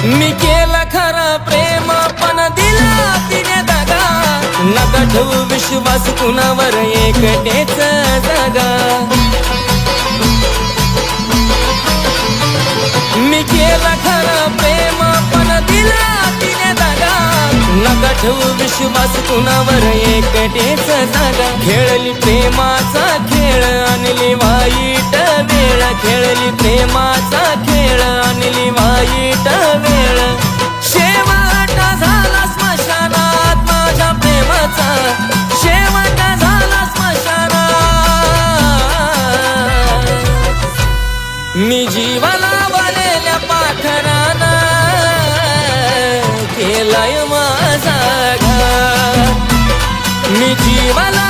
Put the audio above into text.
मी केला खरा प्रेम पण दिला तिने दगा नका ठेवू विश्वास कुणावर एकटेच जगा मी केला खरा प्रेम पण दिला तिने दगा नका ठेवू विश्वास कुणावर एकटेच जागा खेळली प्रेमाचा खेळ आणली वाईट वेळ खेळली प्रेमाचा खेळ आणली वाईट वेळ शेवट झाला स्मशानात माझ्या प्रेमाचा शेवट झाला स्मशानात मी जीवाला बनलेल्या पाखरानं केलाय माझा घात मी जीवाला